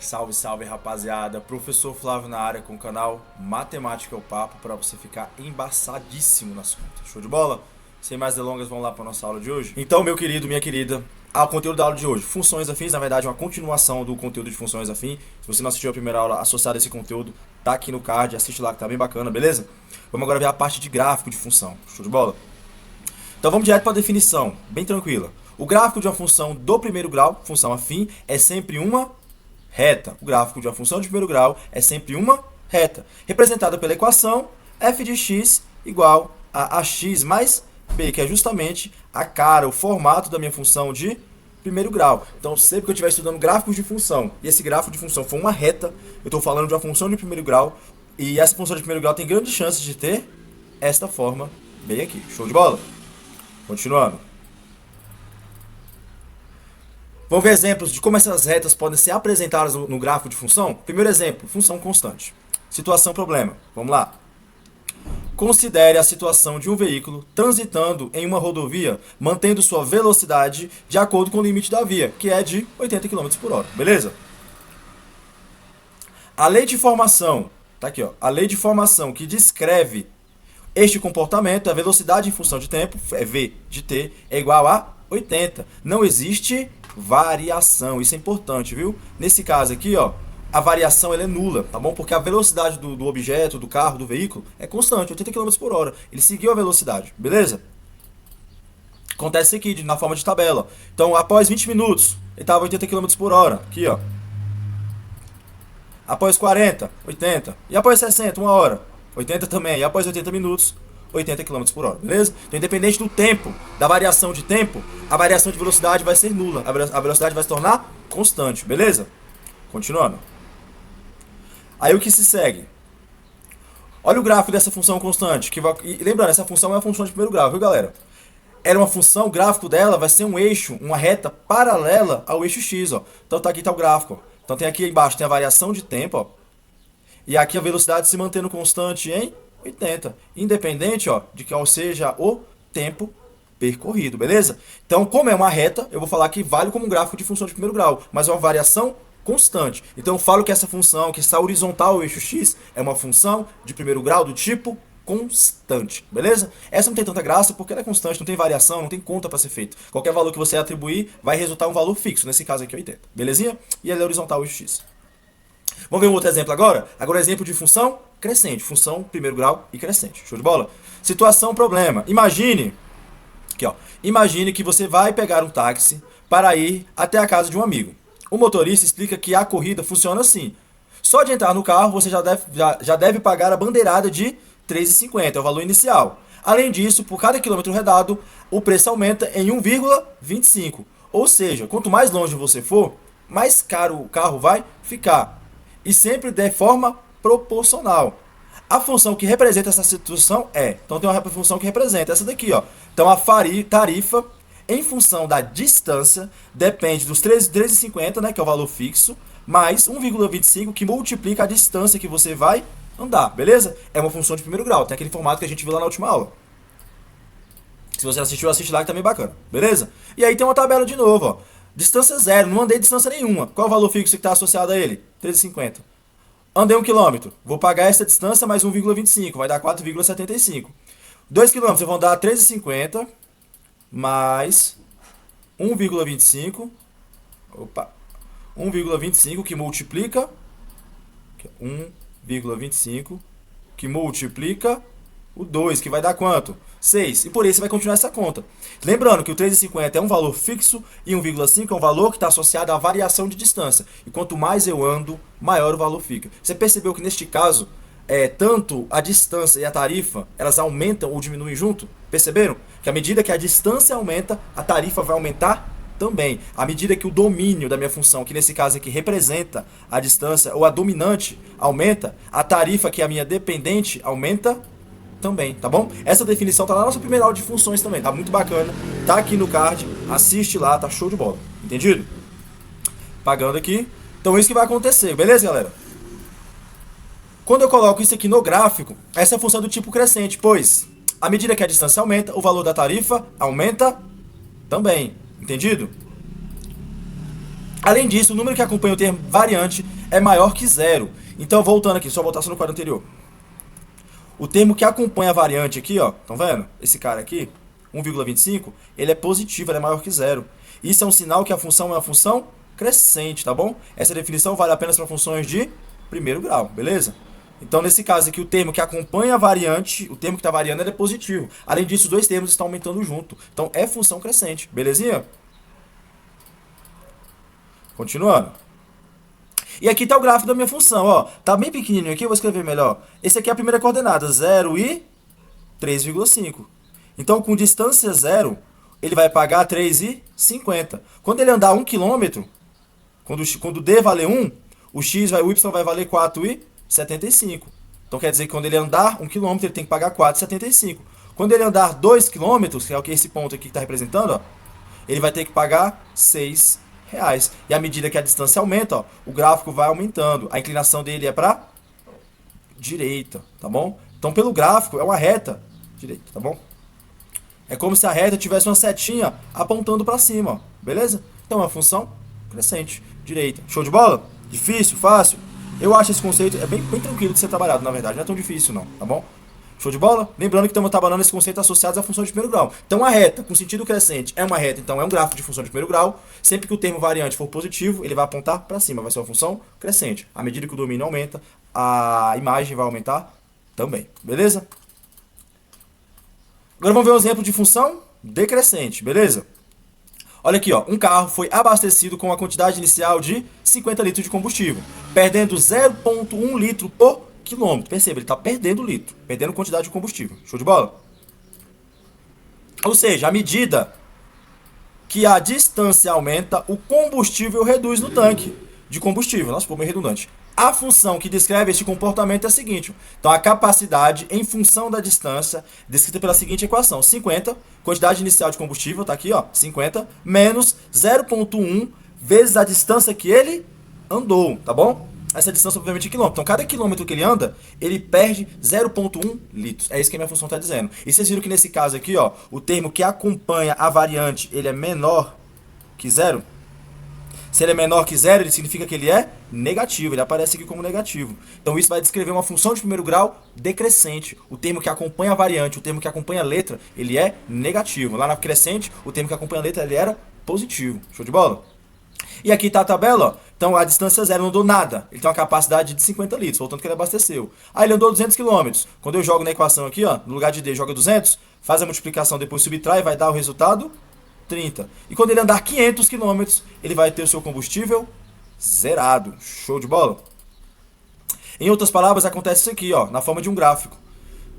Salve, salve rapaziada, professor Flávio na área com o canal Matemática é o Papo para você ficar embaçadíssimo nas contas. Show de bola? Sem mais delongas, vamos lá para nossa aula de hoje? Então, meu querido, minha querida, o conteúdo da aula de hoje, funções afins, na verdade é uma continuação do conteúdo de funções afins. Se você não assistiu a primeira aula associada a esse conteúdo, tá aqui no card, assiste lá que tá bem bacana, beleza? Vamos agora ver a parte de gráfico de função. Show de bola? Então vamos direto para a definição, bem tranquila. O gráfico de uma função do primeiro grau, função afim, é sempre uma reta. O gráfico de uma função de primeiro grau é sempre uma reta, representada pela equação f de x igual a ax mais b, que é justamente a cara, o formato da minha função de primeiro grau. Então, sempre que eu estiver estudando gráficos de função, e esse gráfico de função for uma reta, eu estou falando de uma função de primeiro grau, e essa função de primeiro grau tem grandes chances de ter esta forma bem aqui. Show de bola? Continuando. Vamos ver exemplos de como essas retas podem ser apresentadas no gráfico de função? Primeiro exemplo, função constante. Situação problema. Vamos lá. Considere a situação de um veículo transitando em uma rodovia, mantendo sua velocidade de acordo com o limite da via, que é de 80 km por hora. Beleza? A lei de formação, tá aqui, ó. A lei de formação que descreve este comportamento, a velocidade em função de tempo, é v de t, é igual a 80. Não existe variação, isso é importante, viu? Nesse caso aqui, ó, a variação ela é nula, tá bom? Porque a velocidade do objeto, do carro, do veículo é constante, 80 km por hora. Ele seguiu a velocidade, beleza? Acontece aqui na forma de tabela. Então, após 20 minutos, ele estava 80 km por hora, aqui, ó. Após 40, 80. E após 60, 1 hora, 80 também. E após 80 minutos, 80 km por hora, beleza? Então, independente do tempo, da variação de tempo, a variação de velocidade vai ser nula. A velocidade vai se tornar constante, beleza? Continuando. Aí o que se segue? Olha o gráfico dessa função constante. E lembrando, essa função é uma função de primeiro grau, viu, galera? Era uma função, o gráfico dela vai ser um eixo, uma reta paralela ao eixo x, ó. Então tá aqui tá o gráfico, ó. Então tem aqui embaixo tem a variação de tempo, ó. E aqui a velocidade se mantendo constante em 80, independente, ó, de qual seja o tempo percorrido, beleza? Então, como é uma reta, eu vou falar que vale como um gráfico de função de primeiro grau, mas é uma variação constante. Então, eu falo que essa função que está horizontal ao eixo x é uma função de primeiro grau do tipo constante, beleza? Essa não tem tanta graça porque ela é constante, não tem variação, não tem conta para ser feito. Qualquer valor que você atribuir vai resultar um valor fixo, nesse caso aqui 80, belezinha? E ela é horizontal ao eixo x. Vamos ver um outro exemplo agora? Agora um exemplo de função crescente, função primeiro grau e crescente. Show de bola? Situação problema. Imagine, aqui ó, imagine que você vai pegar um táxi para ir até a casa de um amigo. O motorista explica que a corrida funciona assim. Só de entrar no carro você já deve pagar a bandeirada de R$ 3,50, é o valor inicial. Além disso, por cada quilômetro rodado, o preço aumenta em 1,25. Ou seja, quanto mais longe você for, mais caro o carro vai ficar. E sempre de forma proporcional. A função que representa essa situação é... Então tem uma função que representa essa daqui, ó. Então a tarifa em função da distância depende dos 13,50, né, que é o valor fixo, mais 1,25 que multiplica a distância que você vai andar, beleza? É uma função de primeiro grau, tem aquele formato que a gente viu lá na última aula. Se você assistiu, assiste lá que tá bem bacana, beleza? E aí tem uma tabela de novo, ó. Distância zero, não andei distância nenhuma. Qual é o valor fixo que está associado a ele? 13,50. Andei 1 km, vou pagar essa distância mais 1,25, vai dar 4,75. 2 km, eu vou andar 13,50 mais 1,25. Opa. 1,25 que multiplica 1,25 que multiplica o 2, que vai dar quanto? 6. E por isso você vai continuar essa conta. Lembrando que o 3,50 é um valor fixo e 1,5 é um valor que está associado à variação de distância. E quanto mais eu ando, maior o valor fica. Você percebeu que neste caso, tanto a distância e a tarifa, elas aumentam ou diminuem junto? Perceberam? Que à medida que a distância aumenta, a tarifa vai aumentar também. À medida que o domínio da minha função, que nesse caso aqui representa a distância, ou a dominante, aumenta, a tarifa, que é a minha dependente, aumenta também, tá bom? Essa definição tá lá na nossa primeira aula de funções também, tá muito bacana, tá aqui no card, assiste lá, tá show de bola, entendido? Pagando aqui, então isso que vai acontecer, beleza, galera? Quando eu coloco isso aqui no gráfico, essa é a função do tipo crescente, pois, à medida que a distância aumenta, o valor da tarifa aumenta também, entendido? Além disso, o número que acompanha o termo variante é maior que zero. Então, voltando aqui, só voltar só no quadro anterior. O termo que acompanha a variante aqui, ó, estão vendo? Esse cara aqui, 1,25, ele é positivo, ele é maior que zero. Isso é um sinal que a função é uma função crescente, tá bom? Essa definição vale apenas para funções de primeiro grau, beleza? Então, nesse caso aqui, o termo que acompanha a variante, o termo que está variando, ele é positivo. Além disso, os dois termos estão aumentando junto. Então, é função crescente, belezinha? Continuando. E aqui está o gráfico da minha função, ó. Tá bem pequenininho aqui, eu vou escrever melhor. Esse aqui é a primeira coordenada, 0 e 3,5. Então, com distância 0, ele vai pagar 3,50. Quando ele andar 1 km, quando D valer 1, o Y vai valer 4,75. Então, quer dizer que quando ele andar 1 km, ele tem que pagar 4,75. Quando ele andar 2 km, que é o que esse ponto aqui está representando, ó, ele vai ter que pagar 6 reais. E à medida que a distância aumenta, ó, o gráfico vai aumentando. A inclinação dele é para direita, tá bom? Então, pelo gráfico, é uma reta direita, tá bom? É como se a reta tivesse uma setinha apontando para cima, ó, beleza? Então, é uma função crescente, direita. Show de bola? Difícil? Fácil? Eu acho esse conceito é bem tranquilo de ser trabalhado, na verdade. Não é tão difícil, não, tá bom? Show de bola? Lembrando que estamos trabalhando esse conceito associado à função de primeiro grau. Então, a reta com sentido crescente é uma reta, então é um gráfico de função de primeiro grau. Sempre que o termo variante for positivo, ele vai apontar para cima, vai ser uma função crescente. À medida que o domínio aumenta, a imagem vai aumentar também. Beleza? Agora vamos ver um exemplo de função decrescente, beleza? Olha aqui, ó, um carro foi abastecido com a quantidade inicial de 50 litros de combustível, perdendo 0,1 litro por quilômetro. Perceba, ele está perdendo litro, perdendo quantidade de combustível. Show de bola? Ou seja, à medida que a distância aumenta, o combustível reduz no tanque de combustível. Nossa, ficou meio redundante. A função que descreve este comportamento é a seguinte. Então, a capacidade em função da distância, descrita pela seguinte equação. 50, quantidade inicial de combustível, tá aqui, ó, 50, menos 0,1 vezes a distância que ele andou, tá bom? Essa distância, obviamente, é quilômetro. Então, cada quilômetro que ele anda, ele perde 0,1 litros. É isso que a minha função está dizendo. E vocês viram que nesse caso aqui, ó, o termo que acompanha a variante, ele é menor que zero? Se ele é menor que zero, ele significa que ele é negativo. Ele aparece aqui como negativo. Então, isso vai descrever uma função de primeiro grau decrescente. O termo que acompanha a variante, o termo que acompanha a letra, ele é negativo. Lá na crescente, o termo que acompanha a letra, ele era positivo. Show de bola? E aqui está a tabela, ó. Então a distância zero, não andou nada. Ele tem uma capacidade de 50 litros, voltando que ele abasteceu. Aí ele andou 200 km. Quando eu jogo na equação aqui, ó, no lugar de D, joga 200, faz a multiplicação, depois subtrai, vai dar o resultado 30. E quando ele andar 500 km, ele vai ter o seu combustível zerado. Show de bola? Em outras palavras, acontece isso aqui, ó, na forma de um gráfico.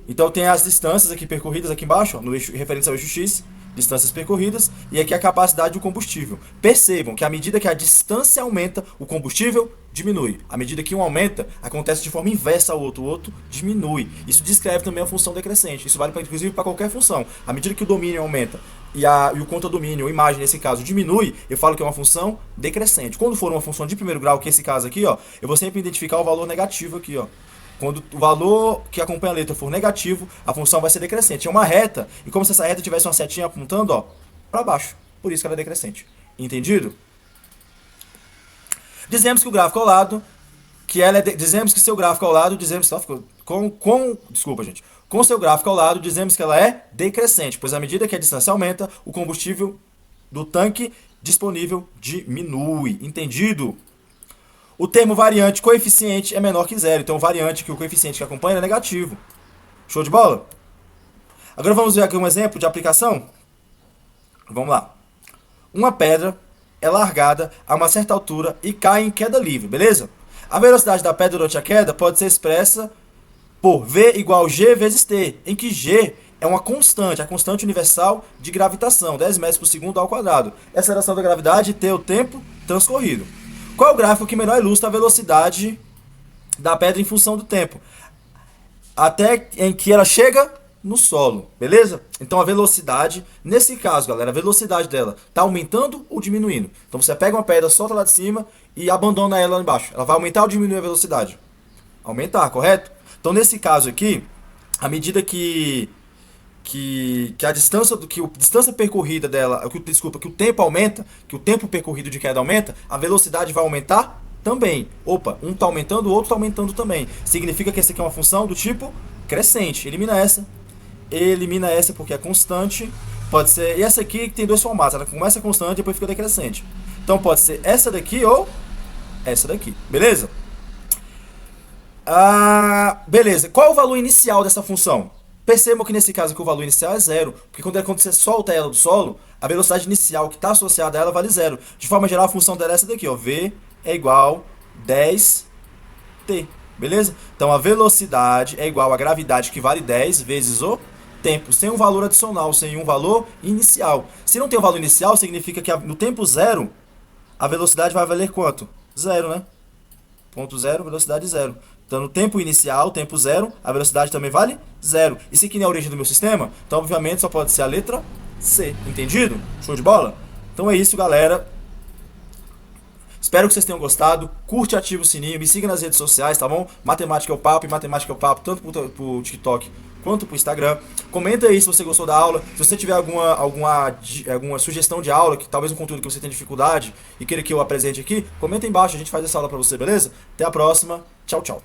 Então tem as distâncias aqui percorridas aqui embaixo, ó, no eixo, referente ao eixo X, distâncias percorridas, e aqui a capacidade do combustível. Percebam que à medida que a distância aumenta, o combustível diminui. À medida que um aumenta, acontece de forma inversa ao outro, o outro diminui. Isso descreve também a função decrescente. Isso vale inclusive para qualquer função. À medida que o domínio aumenta e o contradomínio, ou imagem nesse caso, diminui, eu falo que é uma função decrescente. Quando for uma função de primeiro grau, que é esse caso aqui, ó, eu vou sempre identificar o valor negativo aqui, ó. Quando o valor que acompanha a letra for negativo, a função vai ser decrescente. É uma reta, e como se essa reta tivesse uma setinha apontando, ó, para baixo. Por isso que ela é decrescente. Entendido? Dizemos que o gráfico ao lado, dizemos que seu gráfico ao lado, dizemos que ela ficou desculpa, gente. Com seu gráfico ao lado, dizemos que ela é decrescente, pois à medida que a distância aumenta, o combustível do tanque disponível diminui. Entendido? O termo variante coeficiente é menor que zero. Então, o variante que o coeficiente que acompanha é negativo. Show de bola? Agora vamos ver aqui um exemplo de aplicação. Vamos lá. Uma pedra é largada a uma certa altura e cai em queda livre, beleza? A velocidade da pedra durante a queda pode ser expressa por V igual G vezes T, em que G é uma constante, a constante universal de gravitação, 10 metros por segundo ao quadrado. Essa é a aceleração da gravidade e T é o tempo transcorrido. Qual é o gráfico que melhor ilustra a velocidade da pedra em função do tempo? Até em que ela chega no solo, beleza? Então a velocidade, nesse caso, galera, a velocidade dela está aumentando ou diminuindo? Então você pega uma pedra, solta lá de cima e abandona ela lá embaixo. Ela vai aumentar ou diminuir a velocidade? Aumentar, correto? Então nesse caso aqui, à medida que que a distância que a distância percorrida dela, desculpa, que o tempo aumenta, que o tempo percorrido de queda aumenta, a velocidade vai aumentar também. Opa, um está aumentando, o outro está aumentando também. Significa que essa aqui é uma função do tipo crescente. Elimina essa porque é constante. Pode ser, e essa aqui que tem dois formatos, ela começa constante e depois fica decrescente. Então pode ser essa daqui ou essa daqui, beleza? Beleza. Qual é o valor inicial dessa função? Percebam que nesse caso aqui o valor inicial é zero, porque quando você solta ela do solo, a velocidade inicial que está associada a ela vale zero. De forma geral, a função dela é essa daqui, ó. V é igual 10t, beleza? Então a velocidade é igual à gravidade, que vale 10 vezes o tempo, sem um valor adicional, sem um valor inicial. Se não tem um valor inicial, significa que no tempo zero, a velocidade vai valer quanto? Zero, né? Ponto zero, velocidade zero. Então, no tempo inicial, tempo zero, a velocidade também vale zero. Isso aqui não é a origem do meu sistema, então, obviamente, só pode ser a letra C. Entendido? Show de bola? Então é isso, galera. Espero que vocês tenham gostado. Curte, ativa o sininho, me siga nas redes sociais, tá bom? Matemática é o Papo e Matemática é o Papo, tanto pro TikTok quanto pro Instagram. Comenta aí se você gostou da aula. Se você tiver alguma sugestão de aula, que talvez um conteúdo que você tenha dificuldade e queira que eu apresente aqui, comenta aí embaixo, a gente faz essa aula pra você, beleza? Até a próxima. Tchau, tchau.